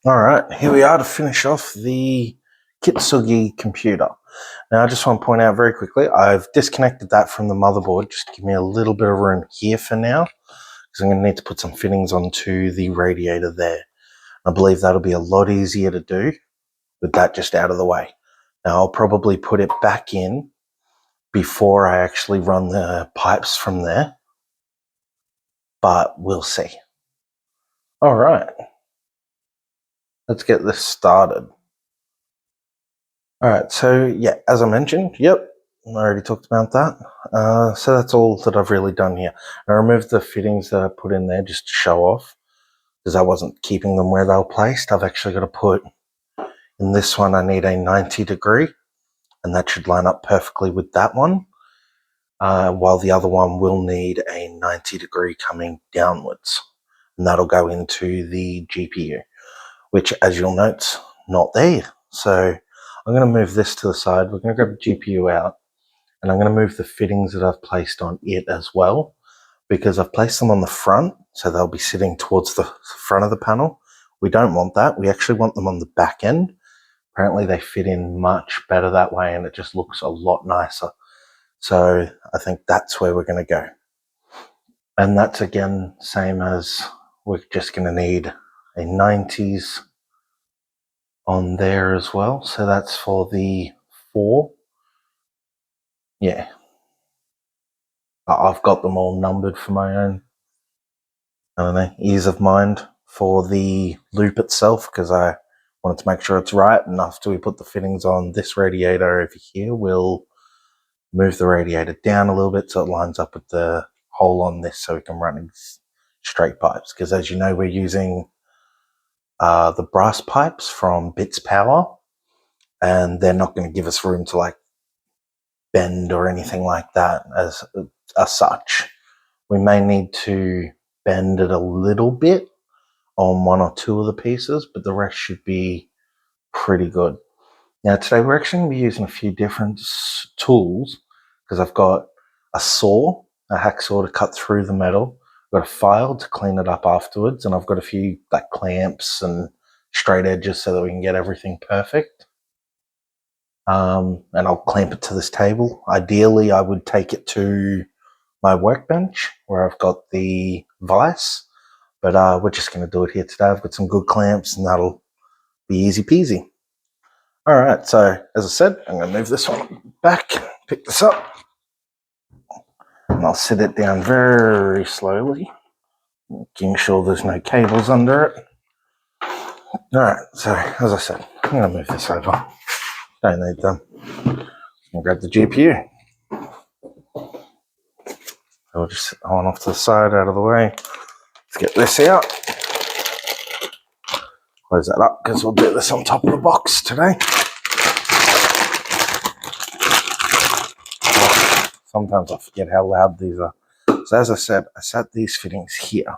Alright, here we are to finish off the Kintsugi computer. Now I just want to point out very quickly, I've disconnected that from the motherboard just to give me a little bit of room here for now, because I'm going to need to put some fittings onto the radiator there. I believe that'll be a lot easier to do with that just out of the way. Now I'll probably put it back in before I actually run the pipes from there, but we'll see. Alright, let's get this started. Alright, so yeah, as I mentioned, yep, I already talked about that. So that's all that I've really done here. I removed the fittings that I put in there just to show off, because I wasn't keeping them where they were placed. I've actually got to put, in this one I need a 90 degree, and that should line up perfectly with that one, while the other one will need a 90 degree coming downwards, and that'll go into the GPU, which, as you'll note, not there. So I'm going to move this to the side. We're going to grab the GPU out, and I'm going to move the fittings that I've placed on it as well, because I've placed them on the front, so they'll be sitting towards the front of the panel. We don't want that. We actually want them on the back end. Apparently they fit in much better that way, and it just looks a lot nicer. So I think that's where we're going to go. And that's, again, same as we're just going to need a 90s on there as well. So that's for the 4. Yeah. I've got them all numbered for my own, I don't know, ease of mind for the loop itself, because I wanted to make sure it's right. And after we put the fittings on this radiator over here, we'll move the radiator down a little bit so it lines up with the hole on this, so we can run in straight pipes. Because as you know, we're using the brass pipes from Bitspower, and they're not going to give us room to like bend or anything like that as such. We may need to bend it a little bit on 1 or 2 of the pieces, but the rest should be pretty good. Now today we're actually going to be using a few different tools, because I've got a saw, a hacksaw to cut through the metal, I've got a file to clean it up afterwards, and I've got a few like clamps and straight edges so that we can get everything perfect. And I'll clamp it to this table. Ideally I would take it to my workbench where I've got the vise, but we're just going to do it here today. I've got some good clamps, and that'll be easy peasy. Alright, so as I said, I'm going to move this one back, pick this up, and I'll sit it down very slowly, making sure there's no cables under it. Alright, so as I said, I'm going to move this over. Don't need them. I'll grab the GPU. I'll just sit that one off to the side, out of the way. Let's get this out. Close that up, because we'll do this on top of the box today. Sometimes I forget how loud these are. So as I said, I set these fittings here.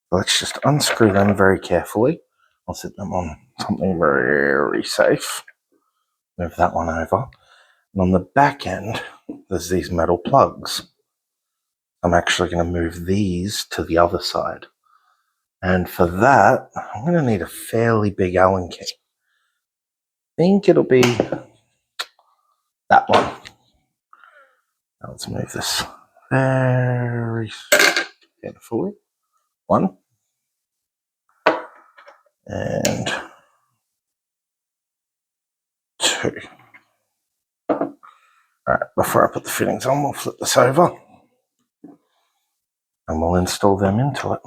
Let's just unscrew them very carefully. I'll set them on something very safe. Move that one over. And on the back end, there's these metal plugs. I'm actually going to move these to the other side. And for that, I'm going to need a fairly big Allen key. I think it'll be that one. Now let's move this very carefully. 1. And 2. Alright, before I put the fittings on, we'll flip this over, and we'll install them into it.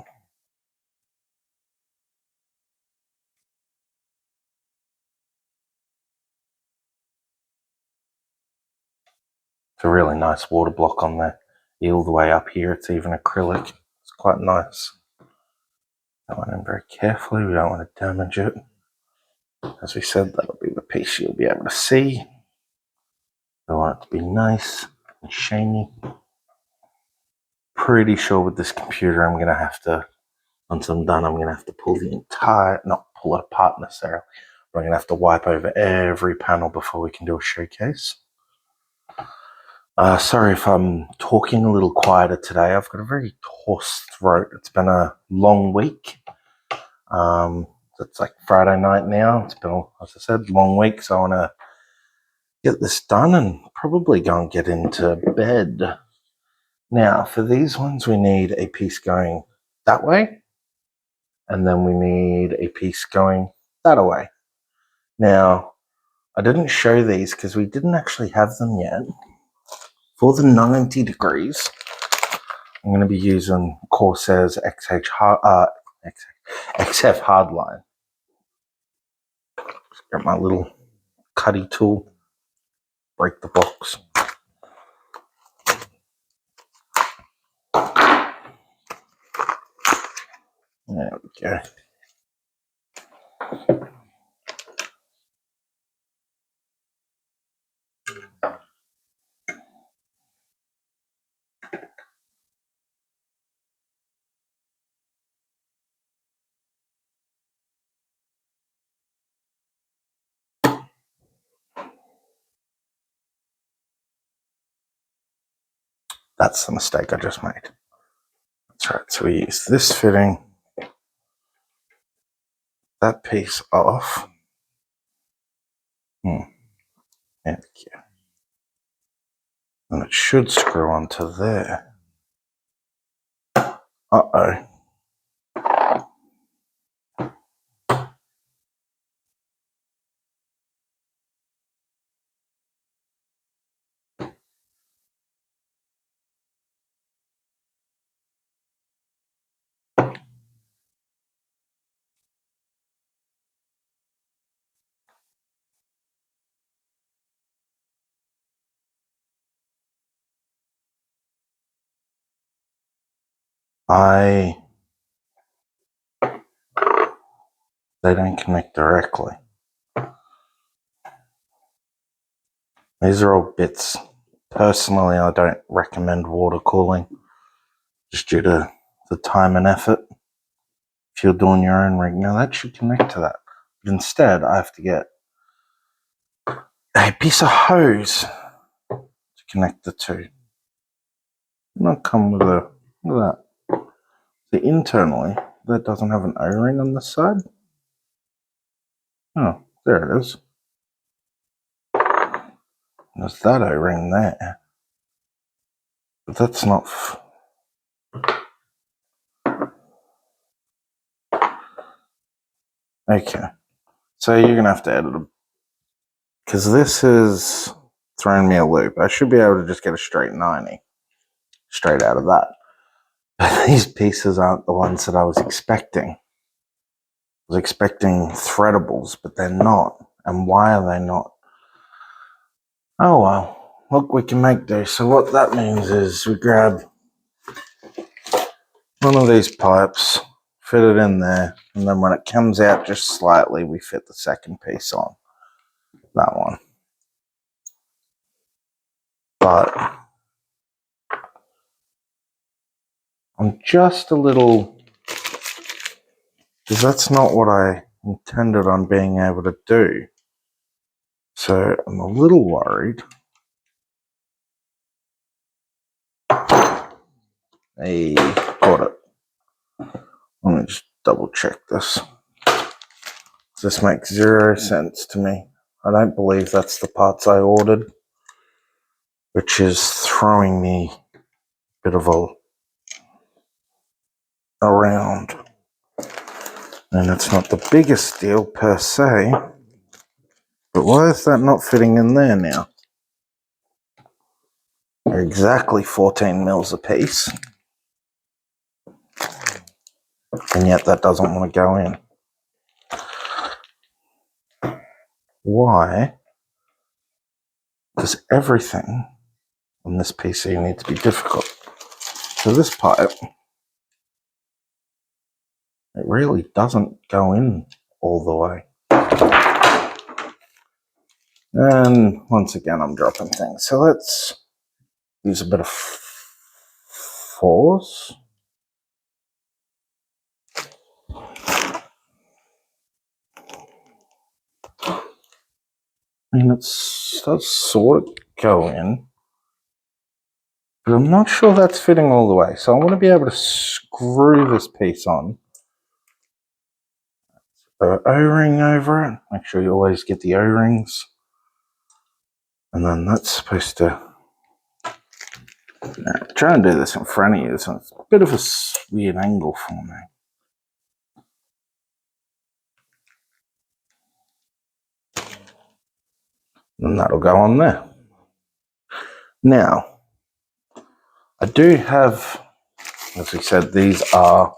It's a really nice water block on there. All the way up here, it's even acrylic. It's quite nice. That one in very carefully, we don't want to damage it. As we said, that'll be the piece you'll be able to see. I want it to be nice and shiny. Pretty sure with this computer I'm going to have to, once I'm done, I'm going to have to pull the entire, not pull it apart necessarily, but I'm going to have to wipe over every panel before we can do a showcase. Sorry if I'm talking a little quieter today. I've got a very hoarse throat. It's been a long week. It's like Friday night now. It's been, as I said, long week, so I want to get this done and probably go and get into bed. Now, for these ones, we need a piece going that way, and then we need a piece going that way. Now, I didn't show these because we didn't actually have them yet. For the 90 degrees, I'm going to be using Corsair's XF hardline. Just get my little cutty tool, break the box. There we go. That's the mistake I just made. That's right. So we use this fitting, that piece off. There we go. And it should screw onto there. Uh-oh. They don't connect directly. These are all bits. Personally, I don't recommend water cooling, just due to the time and effort. If you're doing your own rig, now that should connect to that. But instead, I have to get a piece of hose to connect the two. Not come with a, look at that. So internally, that doesn't have an O-ring on this side. Oh, there it is. There's that O-ring there. But that's not... Okay. So you're going to have to edit them. Because this is throwing me a loop. I should be able to just get a straight 90. Straight out of that. But these pieces aren't the ones that I was expecting. I was expecting threadables, but they're not. And why are they not? Oh well, look, we can make do. So what that means is we grab one of these pipes, fit it in there, and then when it comes out just slightly, we fit the second piece on. That one. But I'm just a little... because that's not what I intended on being able to do. So I'm a little worried. Hey, got it. Let me just double check this. This makes 0 sense to me. I don't believe that's the parts I ordered, which is throwing me a bit of a around. And it's not the biggest deal per se, but why is that not fitting in there now? They're exactly 14 mils a piece, and yet that doesn't want to go in. Why? Because everything on this PC needs to be difficult. So this pipe, it really doesn't go in all the way. And once again, I'm dropping things. So let's use a bit of force. And it does sort of go in. But I'm not sure that's fitting all the way. So I want to be able to screw this piece on. Throw an O-ring over it. Make sure you always get the O-rings. And then that's supposed to... Now, try and do this in front of you. So it's a bit of a weird angle for me. And that'll go on there. Now, I do have, as we said, these are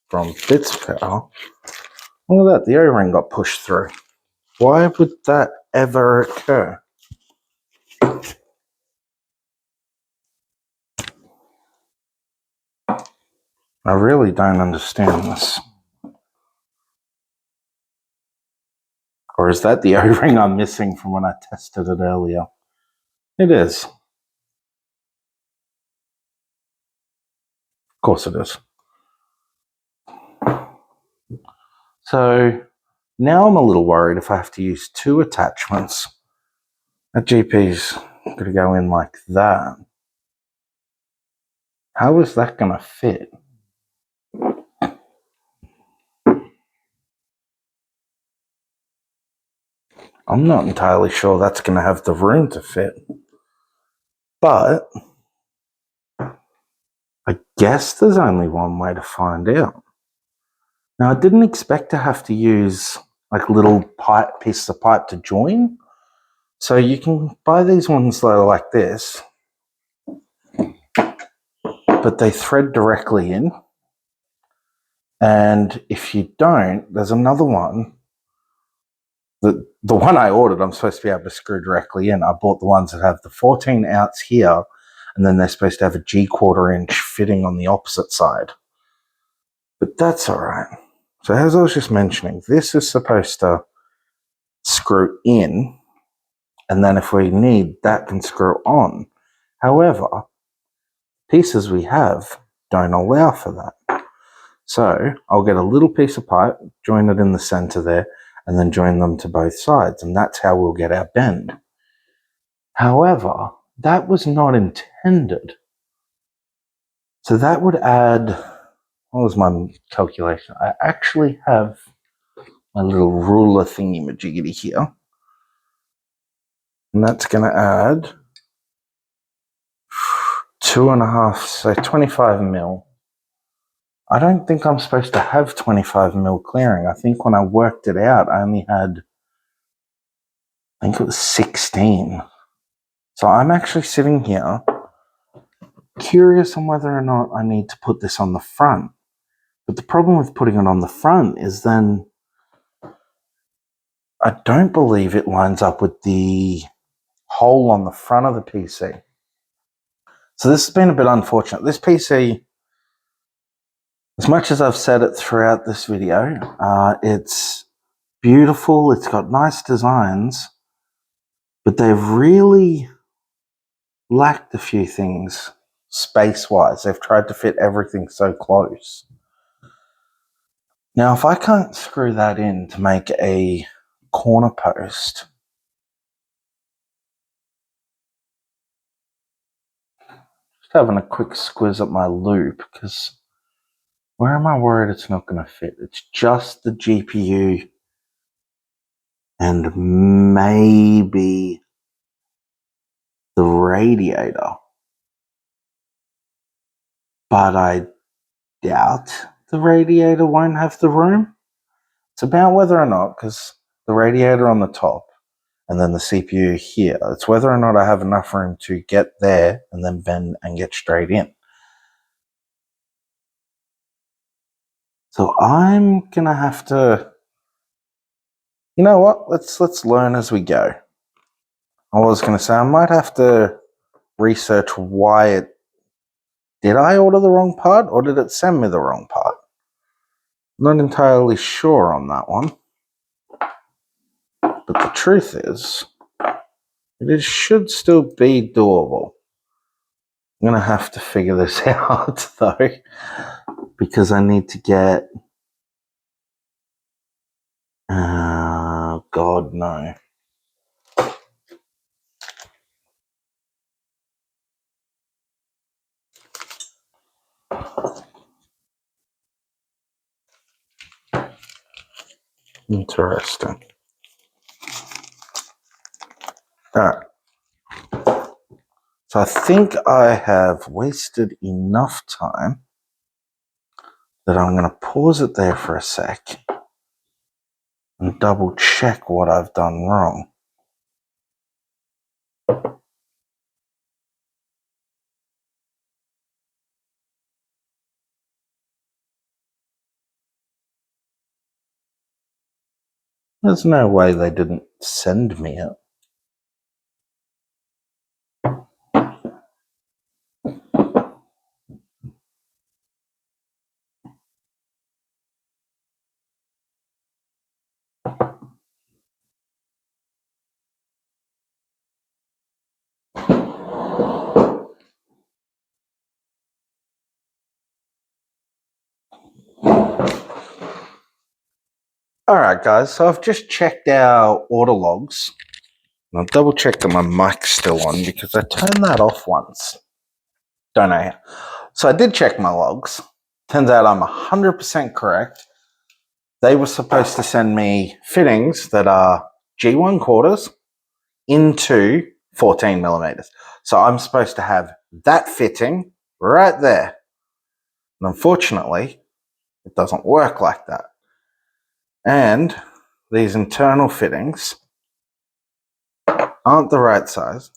from Bitspower. Look at that, the O-ring got pushed through. Why would that ever occur? I really don't understand this. Or is that the O-ring I'm missing from when I tested it earlier? It is. Of course it is. So now I'm a little worried if I have to use two attachments. That GP's going to go in like that. How is that going to fit? I'm not entirely sure that's going to have the room to fit. But I guess there's only one way to find out. Now, I didn't expect to have to use like little pieces of pipe to join. So you can buy these ones that are like this, but they thread directly in. And if you don't, there's another one. The one I ordered, I'm supposed to be able to screw directly in. I bought the ones that have the 14 outs here, and then they're supposed to have a G1/4 fitting on the opposite side. But that's all right. So as I was just mentioning, this is supposed to screw in, and then if we need, that can screw on. However, pieces we have don't allow for that. So I'll get a little piece of pipe, join it in the center there, and then join them to both sides, and that's how we'll get our bend. However, that was not intended. So that would add, what was my calculation? I actually have my little ruler thingy-majiggity here. And that's going to add 2.5, so 25 mil. I don't think I'm supposed to have 25 mil clearing. I think when I worked it out, I only had, I think it was 16. So I'm actually sitting here curious on whether or not I need to put this on the front. But the problem with putting it on the front is then I don't believe it lines up with the hole on the front of the PC. So this has been a bit unfortunate. This PC, as much as I've said it throughout this video, it's beautiful, it's got nice designs, but they've really lacked a few things space-wise. They've tried to fit everything so close. Now, if I can't screw that in to make a corner post, just having a quick squiz at my loop, because where am I worried it's not going to fit? It's just the GPU and maybe the radiator. But I doubt the radiator won't have the room. It's about whether or not, because the radiator on the top and then the CPU here, it's whether or not I have enough room to get there and then bend and get straight in. So I'm going to have to, you know what, let's learn as we go. I was going to say I might have to research why it, did I order the wrong part or did it send me the wrong part? Not entirely sure on that one. But the truth is, it should still be doable. I'm going to have to figure this out, though, because I need to get... God, no. Interesting. All right. So I think I have wasted enough time that I'm going to pause it there for a sec and double check what I've done wrong. There's no way they didn't send me it. Alright guys, so I've just checked our order logs. And I'll double check that my mic's still on because I turned that off once. Don't know how. So I did check my logs. Turns out I'm 100% correct. They were supposed to send me fittings that are G1 quarters into 14 millimeters. So I'm supposed to have that fitting right there. And unfortunately, it doesn't work like that. And these internal fittings aren't the right size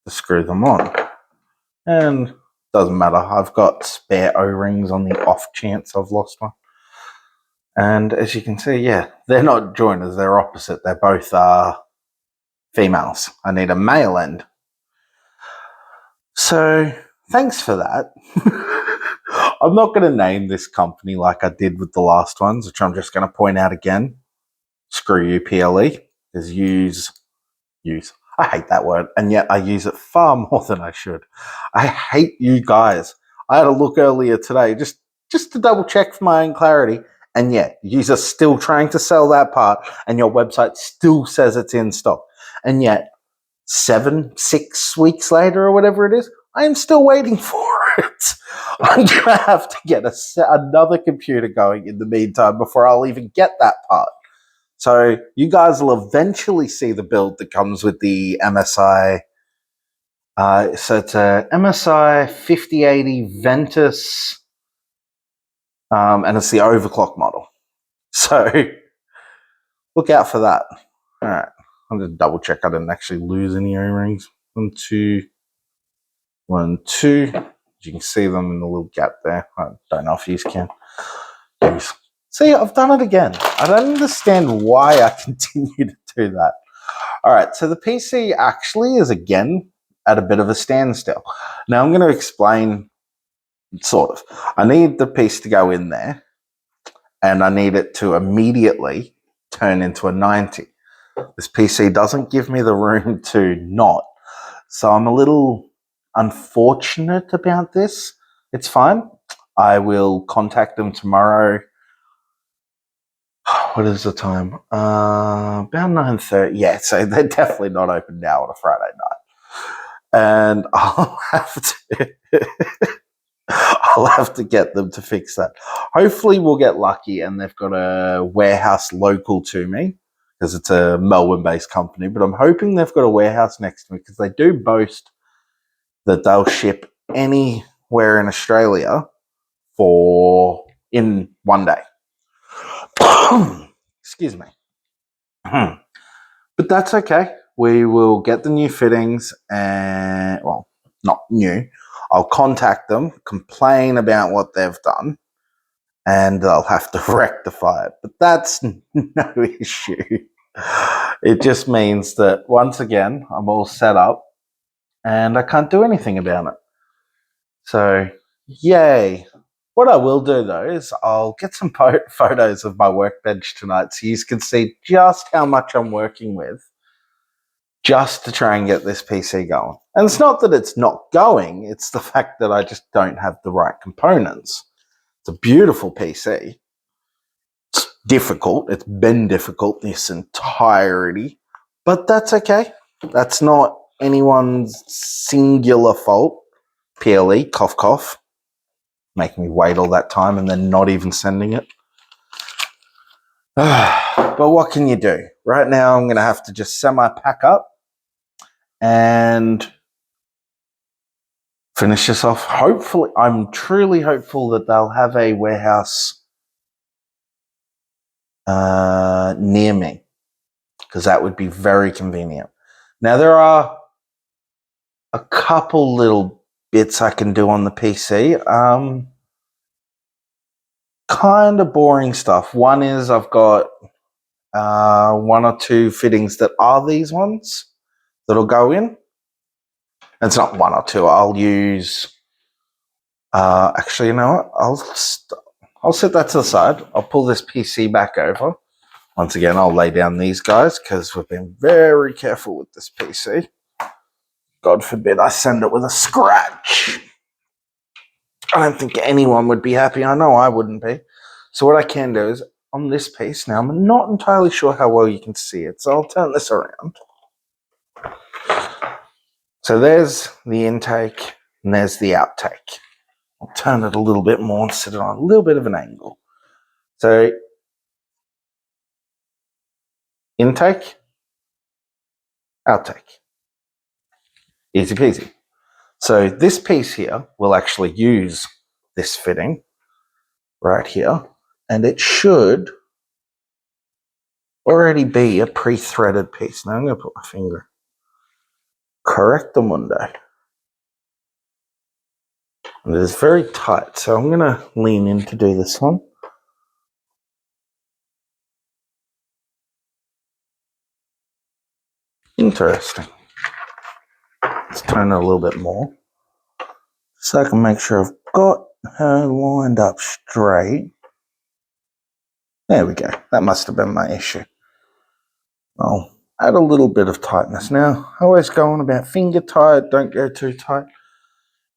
to screw them on. And doesn't matter. I've got spare O-rings on the off chance I've lost one. And as you can see, yeah, they're not joiners. They're opposite. They're both females. I need a male end. So thanks for that. I'm not going to name this company like I did with the last ones, which I'm just going to point out again. Screw you, PLE. Is use. I hate that word, and yet I use it far more than I should. I hate you guys. I had a look earlier today just to double check for my own clarity, and yet you are still trying to sell that part, and your website still says it's in stock, and yet 6 weeks later or whatever it is, I am still waiting for it. I'm going to have to get another computer going in the meantime before I'll even get that part. So you guys will eventually see the build that comes with the MSI. So it's a MSI 5080 Ventus, and it's the overclock model. So look out for that. All right, I'm going to double check I didn't actually lose any O-rings. 1, 2, 1, 2. You can see them in the little gap there. I don't know if you can. See, I've done it again. I don't understand why I continue to do that. All right, so the PC actually is again at a bit of a standstill. Now I'm going to explain, sort of. I need the piece to go in there, and I need it to immediately turn into a 90. This PC doesn't give me the room to not. So I'm a little unfortunate about this. It's fine. I will contact them tomorrow. What is the time? About 9:30. Yeah, so they're definitely not open now on a Friday night. And I'll have to get them to fix that. Hopefully we'll get lucky and they've got a warehouse local to me because it's a Melbourne-based company. But I'm hoping they've got a warehouse next to me because they do boast that they'll ship anywhere in Australia in 1 day. Excuse me. But that's okay. We will get the new fittings and, well, not new. I'll contact them, complain about what they've done, and they'll have to rectify it. But that's no issue. It just means that, once again, I'm all set up and I can't do anything about it. So, yay. What I will do, though, is I'll get some photos of my workbench tonight so you can see just how much I'm working with just to try and get this PC going. And it's not that it's not going, it's the fact that I just don't have the right components. It's a beautiful PC. It's difficult. It's been difficult this entirety, but that's okay. That's not anyone's singular fault. PLE, cough, cough. making me wait all that time and then not even sending it. But what can you do? Right now, I'm going to have to just semi-pack up and finish this off. Hopefully, I'm truly hopeful that they'll have a warehouse near me, because that would be very convenient. Now, there are a couple little bits I can do on the PC. Kind of boring stuff. One is I've got one or two fittings that are these ones that'll go in. It's not one or two. I'll use. Actually, you know what? I'll set that to the side. I'll pull this PC back over. Once again, I'll lay down these guys because we've been very careful with this PC. God forbid I send it with a scratch. I don't think anyone would be happy. I know I wouldn't be. So what I can do is, on this piece now, I'm not entirely sure how well you can see it, so I'll turn this around. So there's the intake, and there's the outtake. I'll turn it a little bit more and set it on a little bit of an angle. So, intake, outtake. Easy peasy. So this piece here will actually use this fitting right here, and it should already be a pre-threaded piece. Now I'm going to put my finger. Correctamundo. And it is very tight, so I'm going to lean in to do this one. Interesting. Let's turn it a little bit more so I can make sure I've got her lined up straight. There we go. That must have been my issue. I'll add a little bit of tightness. Now, I always go on about finger tight, don't go too tight.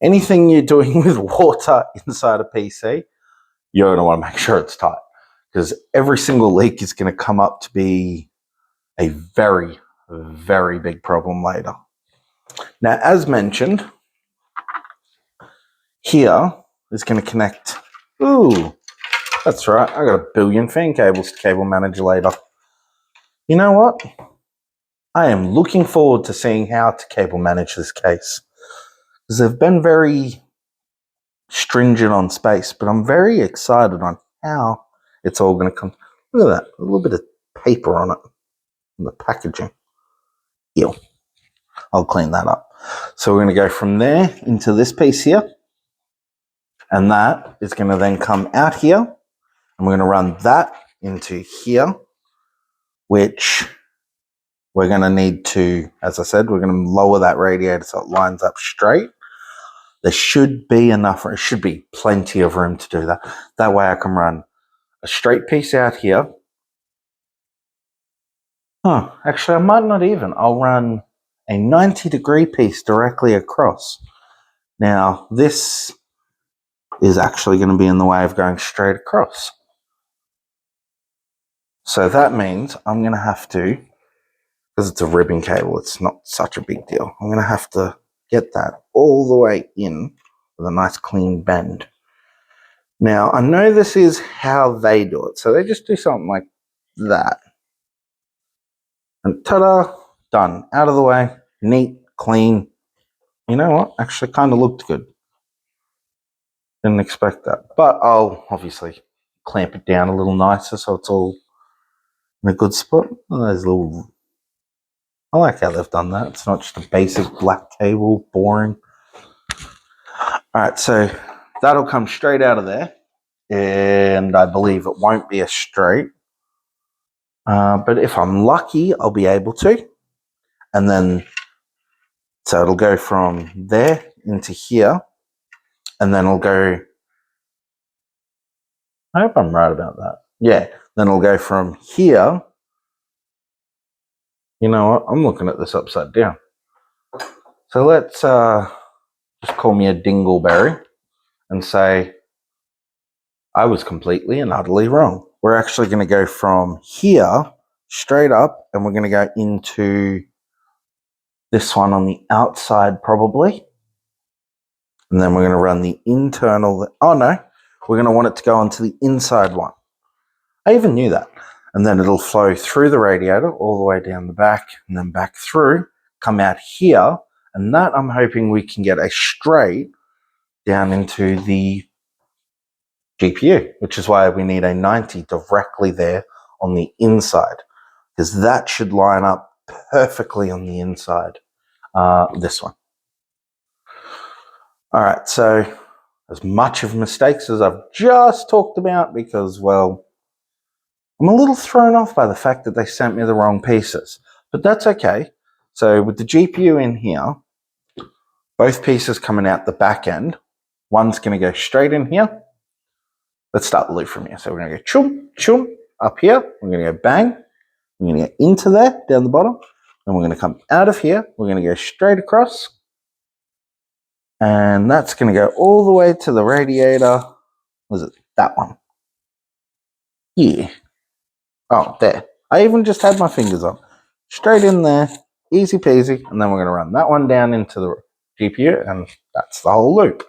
Anything you're doing with water inside a PC, you're going to want to make sure it's tight, because every single leak is going to come up to be a very, very big problem later. Now, as mentioned, here is going to connect. Ooh, that's right. I got a billion fan cables to cable manage later. You know what? I am looking forward to seeing how to cable manage this case, because they've been very stringent on space, but I'm very excited on how it's all going to come. Look at that, a little bit of paper on it, on the packaging. Ew. I'll clean that up. So we're going to go from there into this piece here, and that is going to then come out here, and we're going to run that into here, which we're going to need to, as I said, we're going to lower that radiator so it lines up straight. There should be enough, it should be plenty of room to do that. That way I can run a straight piece out here. Actually, I might not even. I'll run a 90-degree piece directly across. Now, this is actually going to be in the way of going straight across. So that means I'm going to have to, because it's a ribbon cable, it's not such a big deal. I'm going to have to get that all the way in with a nice clean bend. Now, I know this is how they do it. So they just do something like that. And ta-da, done. Out of the way, neat, clean. You know what? Actually kind of looked good. Didn't expect that. But I'll obviously clamp it down a little nicer so it's all in a good spot. Those little... I like how they've done that. It's not just a basic black cable, boring. Alright, so that'll come straight out of there. And I believe it won't be a straight. But if I'm lucky, I'll be able to. And then, so it'll go from there into here. And then it'll go, I hope I'm right about that. Yeah, then it'll go from here. You know what? I'm looking at this upside down. So let's just call me a dingleberry and say I was completely and utterly wrong. We're actually going to go from here straight up, and we're going to go into this one on the outside probably. And then we're going to run the internal. Oh no, we're going to want it to go onto the inside one. I even knew that. And then it'll flow through the radiator all the way down the back and then back through, come out here. And that I'm hoping we can get a straight down into the GPU, which is why we need a 90 directly there on the inside, because that should line up perfectly on the inside. This one. All right, so as much of mistakes as I've just talked about, because, well, I'm a little thrown off by the fact that they sent me the wrong pieces, but that's okay. So with the GPU in here, both pieces coming out the back end, one's going to go straight in here. Let's start the loop from here. So we're going to go chum, chum, up here. We're going to go bang. We're going to go into there, down the bottom. And we're going to come out of here. We're going to go straight across. And that's going to go all the way to the radiator. Was it that one? Yeah. Oh, there. I even just had my fingers on. Straight in there. Easy peasy. And then we're going to run that one down into the GPU. And that's the whole loop.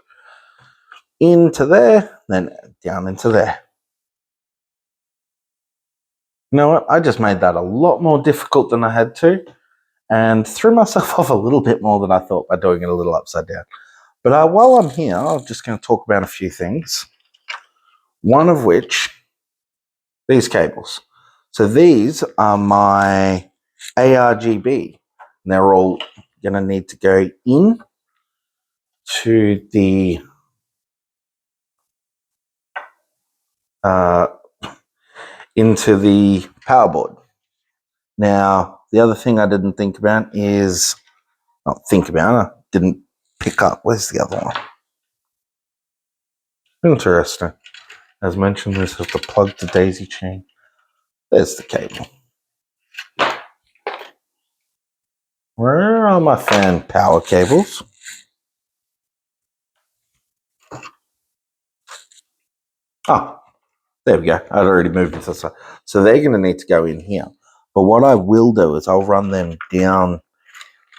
Into there, then down into there. You know what? I just made that a lot more difficult than I had to, and threw myself off a little bit more than I thought by doing it a little upside down. But while I'm here, I'm just going to talk about a few things. One of which, these cables. So these are my ARGB. And they're all going to need to go in to the into the power board. Now, the other thing I didn't think about is, not think about, I didn't pick up. Where's the other one? Interesting. As mentioned, this is the plug to daisy chain. There's the cable. Where are my fan power cables? Oh, there we go. I'd already moved it to the side. So they're going to need to go in here. But what I will do is I'll run them down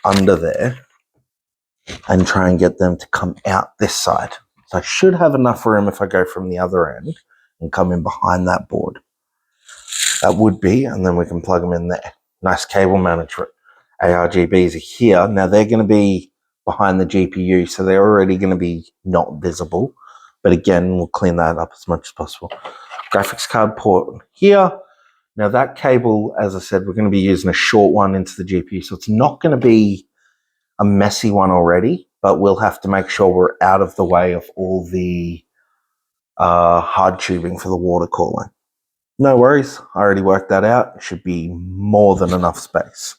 under there and try and get them to come out this side. So I should have enough room if I go from the other end and come in behind that board. That would be, and then we can plug them in there. Nice cable management. ARGBs are here. Now they're going to be behind the GPU, so they're already going to be not visible. But again, we'll clean that up as much as possible. Graphics card port here. Now that cable, as I said, we're going to be using a short one into the GPU, so it's not going to be a messy one already, but we'll have to make sure we're out of the way of all the hard tubing for the water cooling. No worries, I already worked that out. It should be more than enough space.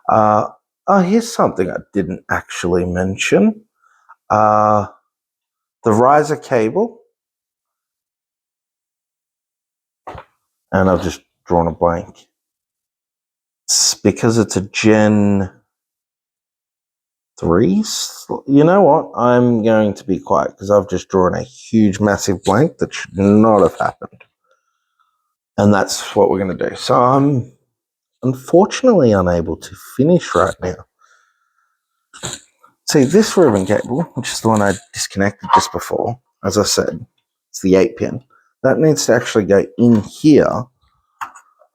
Here's something I didn't actually mention. The riser cable. And I've just drawn a blank. It's because it's a Gen 3. You know what? I'm going to be quiet because I've just drawn a huge, massive blank that should not have happened. And that's what we're going to do. So I'm unfortunately unable to finish right now. See, this ribbon cable, which is the one I disconnected just before, as I said, it's the 8-pin. That needs to actually go in here.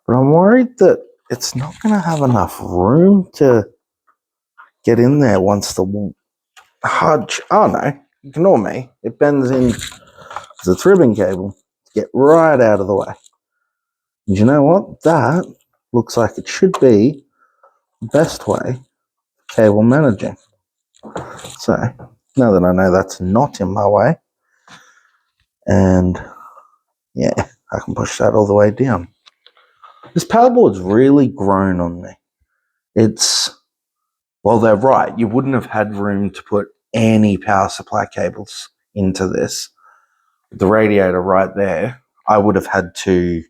But I'm worried that it's not going to have enough room to get in there once the hard... Oh, no. Ignore me. It bends in because it's ribbon cable to get right out of the way. And you know what? That looks like it should be the best way cable managing. So, now that I know that's not in my way, and yeah, I can push that all the way down. This power board's really grown on me. Well, they're right. You wouldn't have had room to put any power supply cables into this. The radiator right there, I would have had to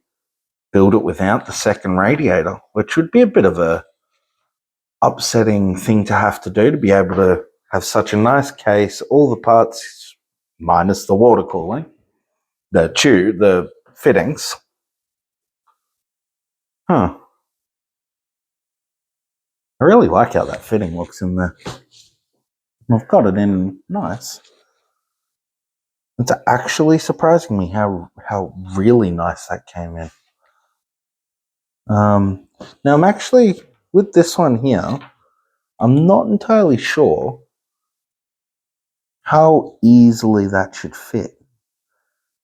build it without the second radiator, which would be a bit of a upsetting thing to have to do, to be able to have such a nice case, all the parts minus the water cooling, the fittings. Huh. I really like how that fitting looks in there. I've got it in nice. It's actually surprising me how really nice that came in. Now I'm actually, with this one here, I'm not entirely sure how easily that should fit.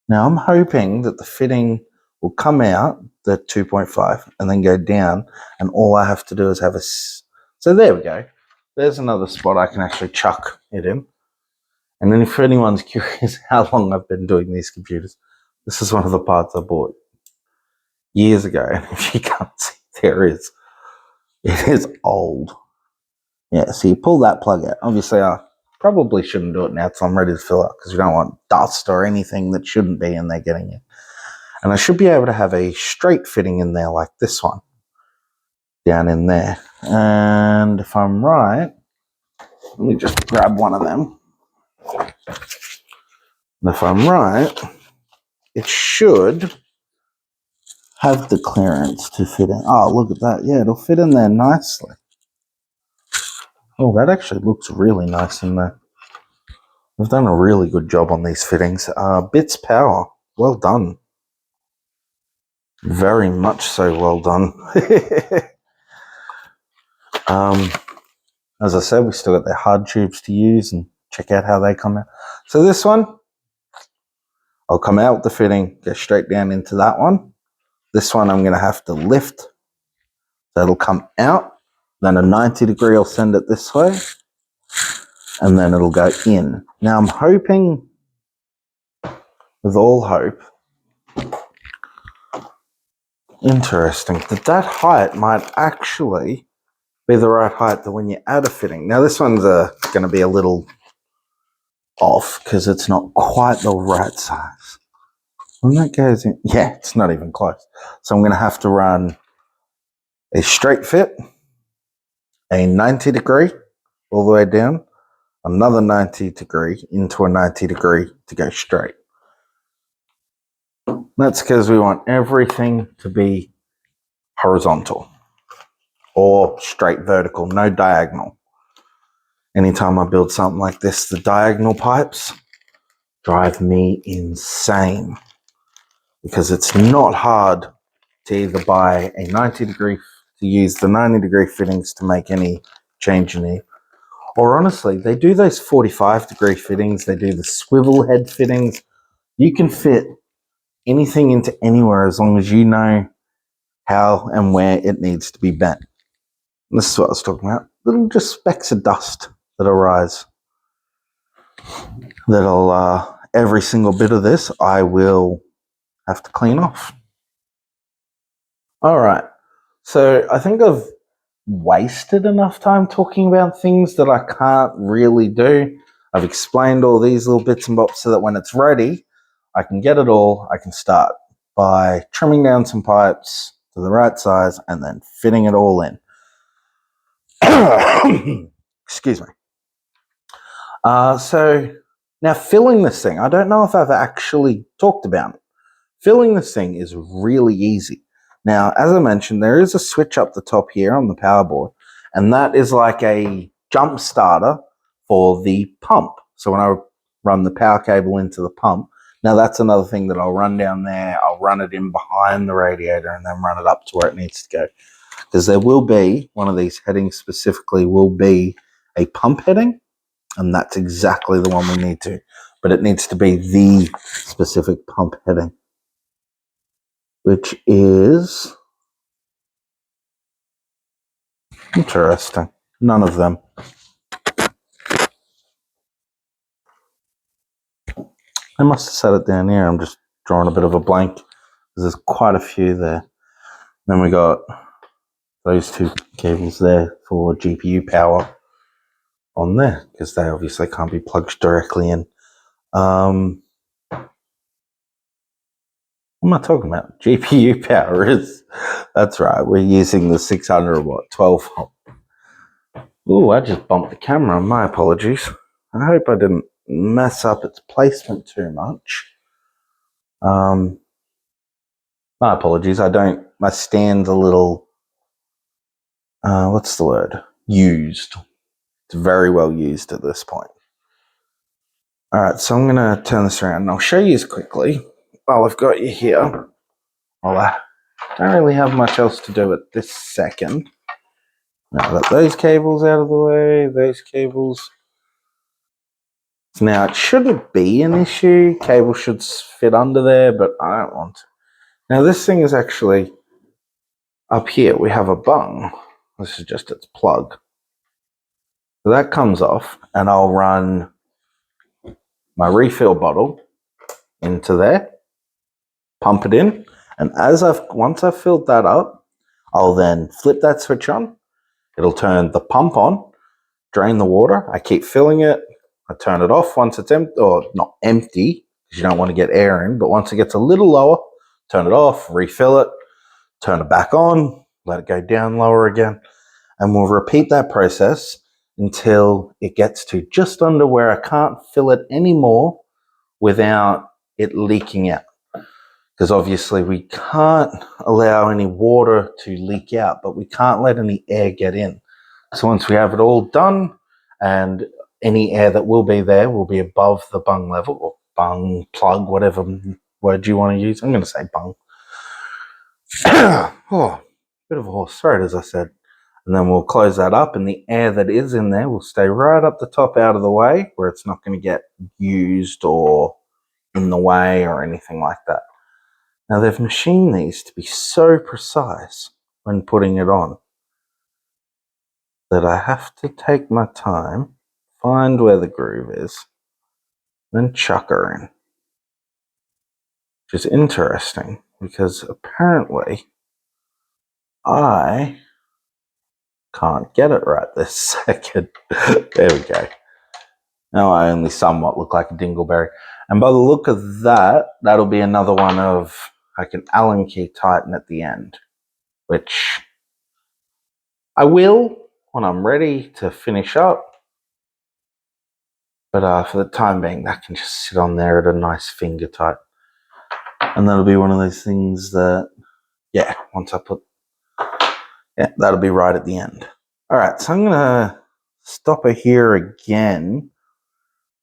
Now I'm hoping that the fitting will come out, the 2.5, and then go down, and all I have to do is have a... So there we go. There's another spot I can actually chuck it in. And then if anyone's curious how long I've been doing these computers, this is one of the parts I bought years ago. And if you can't see, it is old. Yeah, so you pull that plug out. Obviously, I probably shouldn't do it now until I'm ready to fill up, because you don't want dust or anything that shouldn't be in there getting in. And I should be able to have a straight fitting in there like this one, down in there. And if I'm right, let me just grab one of them. And if I'm right, it should have the clearance to fit in. Oh, look at that. Yeah, it'll fit in there nicely. Oh, that actually looks really nice in there. They've done a really good job on these fittings. Bitspower, well done. Very much so well done. As I said, we still got their hard tubes to use and check out how they come out. So this one, I'll come out with the fitting, go straight down into that one. This one I'm going to have to lift, so it'll come out. Then a 90 degree, I'll send it this way, and then it'll go in. Now I'm hoping, with all hope, interesting, that height might actually be the right height that when you add a fitting. Now this one's going to be a little off because it's not quite the right size. When that goes in, yeah, it's not even close. So I'm going to have to run a straight fit, a 90 degree all the way down, another 90 degree into a 90 degree to go straight. That's because we want everything to be horizontal or straight vertical, no diagonal. Anytime I build something like this, the diagonal pipes drive me insane, because it's not hard to either buy a 90 degree, to use the 90 degree fittings to make any change in it. Or honestly, they do those 45 degree fittings, they do the swivel head fittings. You can fit anything into anywhere as long as you know how and where it needs to be bent. And this is what I was talking about. Little just specks of dust that arise. That'll, every single bit of this, I will have to clean off. All right. So I think I've wasted enough time talking about things that I can't really do. I've explained all these little bits and bobs so that when it's ready, I can get it all. I can start by trimming down some pipes to the right size and then fitting it all in. Excuse me. So now filling this thing, I don't know if I've actually talked about it. Filling this thing is really easy. Now, as I mentioned, there is a switch up the top here on the power board, and that is like a jump starter for the pump. So when I run the power cable into the pump, now that's another thing that I'll run down there. I'll run it in behind the radiator and then run it up to where it needs to go. Because there will be, one of these headings specifically will be a pump heading, and that's exactly the one we need to. But it needs to be the specific pump heading, which is interesting. None of them. I must have set it down here. I'm just drawing a bit of a blank because there's quite a few there. Then we got those two cables there for GPU power on there, because they obviously can't be plugged directly in. What am I talking about? GPU power is, that's right, we're using the 600 watt 12 volt. Ooh, I just bumped the camera. My apologies. I hope I didn't mess up its placement too much. My apologies. My stand's a little, what's the word? Used. It's very well used at this point. All right, so I'm going to turn this around and I'll show you quickly while I've got you here. Well, I don't really have much else to do at this second. Now I've got those cables out of the way, those cables. Now it shouldn't be an issue. Cable should fit under there, but I don't want to. Now this thing is actually up here. We have a bung. This is just its plug. So that comes off and I'll run my refill bottle into there, pump it in, and once I've filled that up, I'll then flip that switch on. It'll turn the pump on, drain the water. I keep filling it. I turn it off once it's empty, or not empty, because you don't want to get air in, but once it gets a little lower, turn it off, refill it, turn it back on, let it go down lower again, and we'll repeat that process until it gets to just under where I can't fill it anymore without it leaking out. Because obviously we can't allow any water to leak out, but we can't let any air get in. So once we have it all done, and any air that will be there will be above the bung level, or bung, plug, whatever word you want to use. I'm going to say bung. Oh, bit of a hoarse throat, as I said. And then we'll close that up, and the air that is in there will stay right up the top out of the way, where it's not going to get used or in the way or anything like that. Now they've machined these to be so precise when putting it on that I have to take my time, find where the groove is, then chuck her in. Which is interesting because apparently I can't get it right this second. There we go. Now I only somewhat look like a dingleberry. And by the look of that, that'll be another one of, I can Allen key tighten at the end, which I will when I'm ready to finish up. But for the time being, that can just sit on there at a nice finger tight. And that'll be one of those things that, yeah, once I put, yeah, that'll be right at the end. All right, so I'm going to stop her here again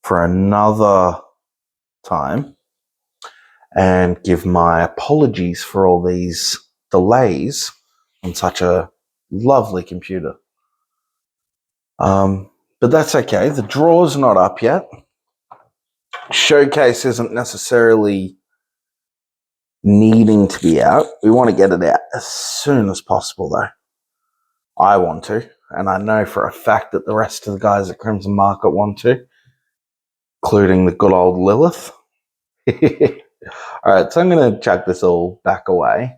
for another time and give my apologies for all these delays on such a lovely computer. But that's okay. The drawer's not up yet. Showcase isn't necessarily needing to be out. We want to get it out as soon as possible, though. I want to, and I know for a fact that the rest of the guys at Crimson Market want to, including the good old Lilith. All right, so I'm going to chuck this all back away.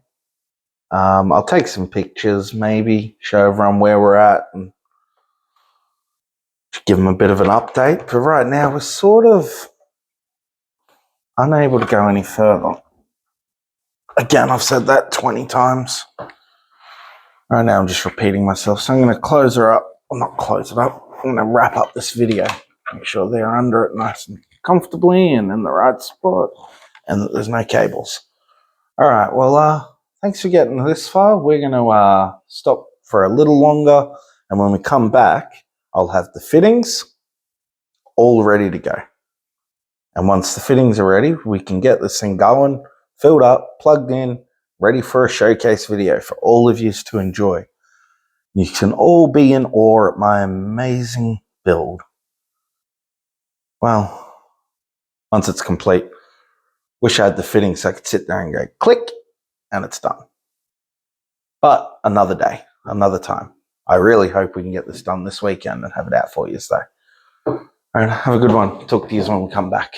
I'll take some pictures, maybe show everyone where we're at and give them a bit of an update. But right now, we're sort of unable to go any further. Again, I've said that 20 times. Right now, I'm just repeating myself. So I'm going to close her up. Well, not close it up. I'm going to wrap up this video. Make sure they're under it nice and comfortably and in the right spot, and that there's no cables. All right, well, thanks for getting this far. We're going to stop for a little longer, and when we come back, I'll have the fittings all ready to go. And once the fittings are ready, we can get this thing going, filled up, plugged in, ready for a showcase video for all of you to enjoy. You can all be in awe at my amazing build. Well, once it's complete, wish I had the fittings so I could sit there and go click, and it's done. But another day, another time. I really hope we can get this done this weekend and have it out for you. So, all right, have a good one. Talk to you when we come back.